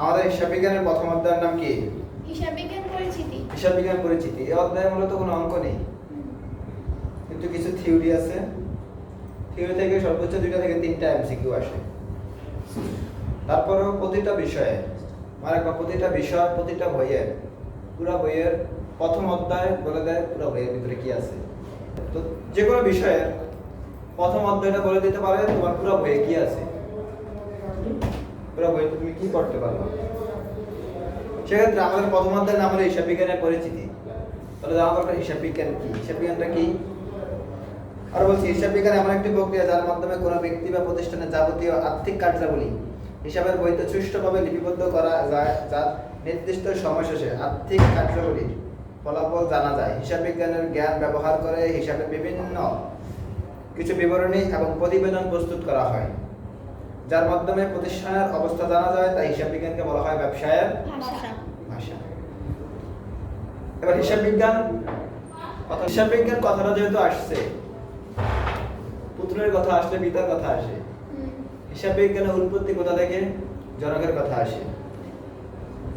আমাদের হিসাব বিজ্ঞানের প্রথম অধ্যায়ের নাম কি? হিসাব বিজ্ঞান পরিচিতি। হিসাব বিজ্ঞান পরিচিতি। এই অধ্যায়ে মূলত কোনো অঙ্ক নেই, কিন্তু কিছু থিওরি আছে। থিওরি থেকে সর্বোচ্চ 2টা থেকে 3টা এমসিকিউ আসে। তারপরেও প্রতিটা বিষয়ে প্রতিটা বিষয় প্রতিটা বইয়ের পুরো বইয়ের প্রথম অধ্যায় বলে দেয় পুরো বইয়ের ভিতরে কি আছে। তো যে কোনো বিষয়ের প্রথম অধ্যায়টা বলে দিতে পারে তোমার পুরো বইয়ে কি আছে, পুরো বই তুমি কি করতে পারবে। সেক্ষেত্রে আমাদের প্রথম অধ্যায়ের নাম হলো হিসাব বিজ্ঞানের পরিচিতি। তাহলে জানা দরকার হিসাব বিজ্ঞান কি, হিসাব বিজ্ঞানটা কি। আর বলছি হিসাব বিজ্ঞান এমন একটি প্রক্রিয়া যার মাধ্যমে কোনো ব্যক্তি বা প্রতিষ্ঠানের যাবতীয় আর্থিক কার্যাবলী হিসাবের বইতে সুষ্ঠুভাবে লিপিবদ্ধ করা যায়, যার নির্দিষ্ট সময় শেষে আর্থিক কার্যাবলীর ফলাফল জানা যায়। হিসাব বিজ্ঞানের জ্ঞান ব্যবহার করে হিসাবের বিভিন্ন কিছু বিবরণী এবং প্রতিবেদন প্রস্তুত করা হয়, যার মাধ্যমে প্রতিষ্ঠানের অবস্থা জানা যায়। তাই হিসাব বিজ্ঞানকে বলা হয় ব্যবসায়ের ভাষা। এবার হিসাব বিজ্ঞান কথাটা যেহেতু আসছে, পুত্রের কথা আসলে পিতার কথা আসে। হিসাব বিজ্ঞানের উৎপত্তি কোথা থেকে? জনকের কথা আসে।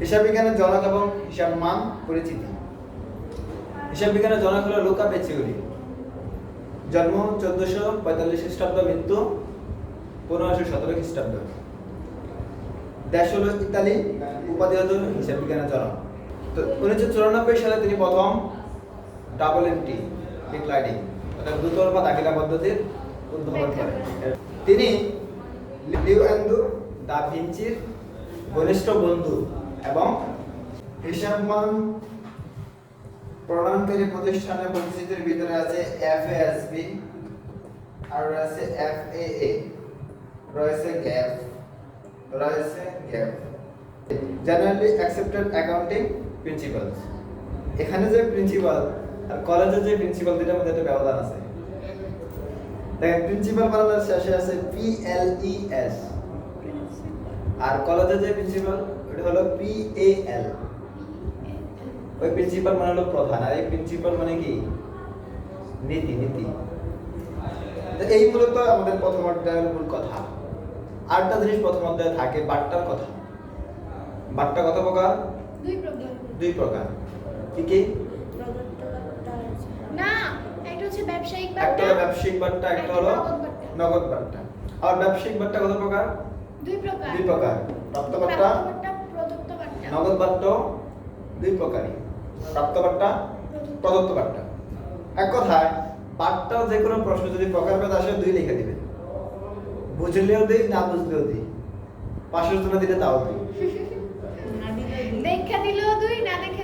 হিসাব বিজ্ঞানের জনক এবং হিসাব মান পরিচিতি। হিসাব বিজ্ঞানের জনক হলো লুকা পেচিওলি। জন্ম 1445 খ্রিস্টাব্দ, মৃত্যু 1517 খ্রিস্টাব্দ। দেশ হলো ইতালি, উপাধি হলো হিসাব বিজ্ঞানের জনক। তো 1994 সালে তিনি প্রথম ডাবল এন্ট্রি ডিক্লাইডিং অর্থাৎ দ্রুততর দাখিলা পদ্ধতির উদ্ভাবন করেন। তিনি লিওনার্দো দা ভিঞ্চির ঘনিষ্ঠ বন্ধু এবং হিসাবমান প্রণয়নকারী প্রতিষ্ঠানের পরিচিতির ভিতরে আছে এফএএসবি, আর রয়েছে এফএএ, রয়েছে gap, generally accepted accounting principles. এখানে যে প্রিন্সিপাল আর কলেজে যে প্রিন্সিপাল দুটার মধ্যে একটা ব্যবধান আছে। দেখেন প্রিন্সিপাল বানানোর শেষে আছে PLES, আর কলেজে যে প্রিন্সিপাল ওটা হলো PAL। ওই প্রিন্সিপাল মানে হলো প্রধান, আর এই প্রিন্সিপাল মানে কি? নীতি। তো এই মূলত আমাদের প্রথম অধ্যায়ের মূল কথা। আরেকটা জিনিস প্রথম অধ্যায়ে থাকে, বাট্টার কথা। বাট্টা কত প্রকার? দুই প্রকার। কি কি? না, একটা হচ্ছে ব্যবসায়িক বাট্টা, একটা হলো ব্যবসায়িক বাট্টা, একটা হলো নগদ বাট্টা। আর ব্যবসায়িক বাট্টা কত প্রকার? দুই প্রকার। প্রাপ্ত বাট্টা, প্রদত্ত বাট্টা। নগদ বাট্টা দুই প্রকারই। প্রাপ্ত বাট্টা, প্রদত্ত বাট্টা। এক কথায় বাট্টা যে কোনো প্রশ্ন যদি প্রকারভেদ আসে 2 লিখে দিবেন। বুঝলেও দেই, না বুঝলেও দেই। 500 জন্য দিলে তাও দিই। দেখা দিলেও দুই, না দেখা